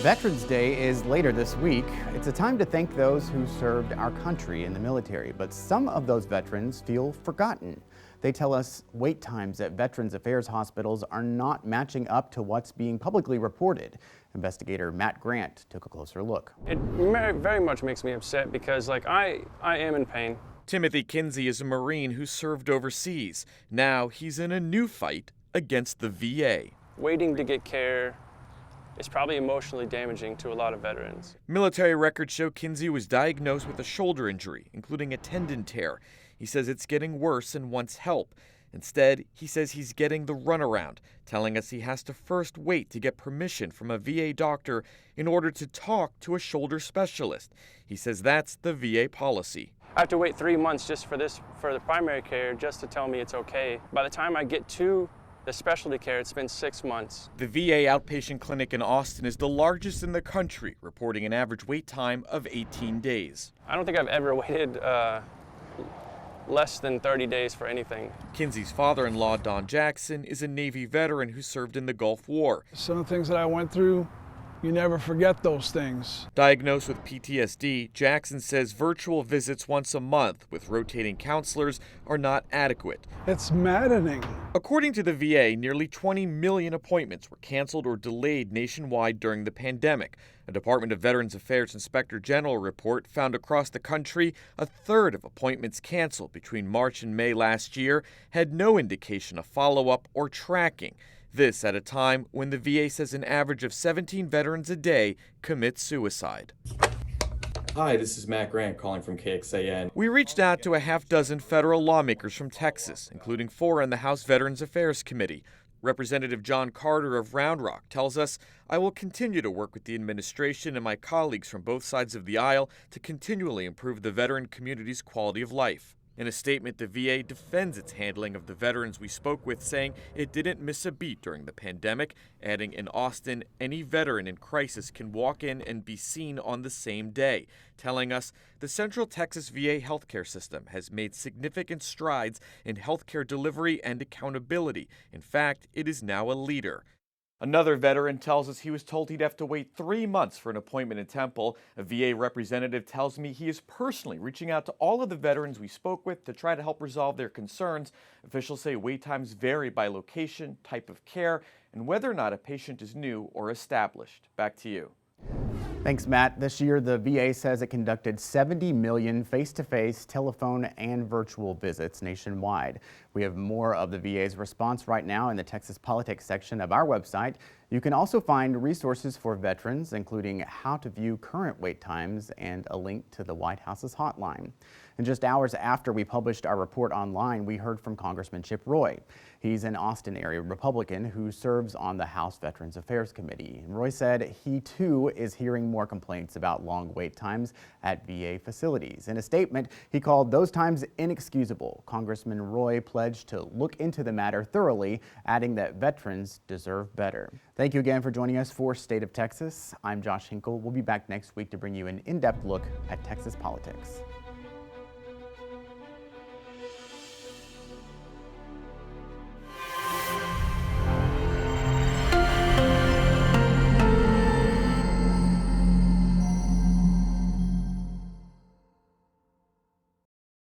Veterans Day is later this week. It's a time to thank those who served our country in the military, but some of those veterans feel forgotten. They tell us wait times at Veterans Affairs hospitals are not matching up to what's being publicly reported. Investigator Matt Grant took a closer look. It very much makes me upset because I am in pain. Timothy Kinsey is a Marine who served overseas. Now he's in a new fight against the VA. Waiting to get care is probably emotionally damaging to a lot of veterans. Military records show Kinsey was diagnosed with a shoulder injury, including a tendon tear. He says it's getting worse and wants help. Instead, he says he's getting the runaround, telling us he has to first wait to get permission from a VA doctor in order to talk to a shoulder specialist. He says that's the VA policy. I have to wait 3 months just for the primary care just to tell me it's okay. By the time I get to the specialty care, it's been 6 months. The VA outpatient clinic in Austin is the largest in the country, reporting an average wait time of 18 days. I don't think I've ever waited less than 30 days for anything. Kinsey's father-in-law, Don Jackson, is a Navy veteran who served in the Gulf War. Some of the things that I went through, you never forget those things. Diagnosed with PTSD, Jackson says virtual visits once a month with rotating counselors are not adequate. It's maddening. According to the VA, nearly 20 million appointments were canceled or delayed nationwide during the pandemic. A Department of Veterans Affairs Inspector General report found across the country a third of appointments canceled between March and May last year had no indication of follow-up or tracking. This at a time when the VA says an average of 17 veterans a day commit suicide. Hi, this is Matt Grant calling from KXAN. We reached out to a half dozen federal lawmakers from Texas, including 4 on the House Veterans Affairs Committee. Representative John Carter of Round Rock tells us, "I will continue to work with the administration and my colleagues from both sides of the aisle to continually improve the veteran community's quality of life." In a statement, the VA defends its handling of the veterans we spoke with, saying it didn't miss a beat during the pandemic, adding in Austin, any veteran in crisis can walk in and be seen on the same day, telling us the Central Texas VA healthcare system has made significant strides in healthcare delivery and accountability. In fact, it is now a leader. Another veteran tells us he was told he'd have to wait 3 months for an appointment in Temple. A VA representative tells me he is personally reaching out to all of the veterans we spoke with to try to help resolve their concerns. Officials say wait times vary by location, type of care, and whether or not a patient is new or established. Back to you. Thanks, Matt. This year, the VA says it conducted 70 million face-to-face, telephone, and virtual visits nationwide. We have more of the VA's response right now in the Texas Politics section of our website. You can also find resources for veterans, including how to view current wait times and a link to the White House's hotline. And just hours after we published our report online, we heard from Congressman Chip Roy. He's an Austin area Republican who serves on the House Veterans Affairs Committee. And Roy said he too is hearing more complaints about long wait times at VA facilities. In a statement, he called those times inexcusable. Congressman Roy pledged to look into the matter thoroughly, adding that veterans deserve better. Thank you again for joining us for State of Texas. I'm Josh Hinkle. We'll be back next week to bring you an in-depth look at Texas politics.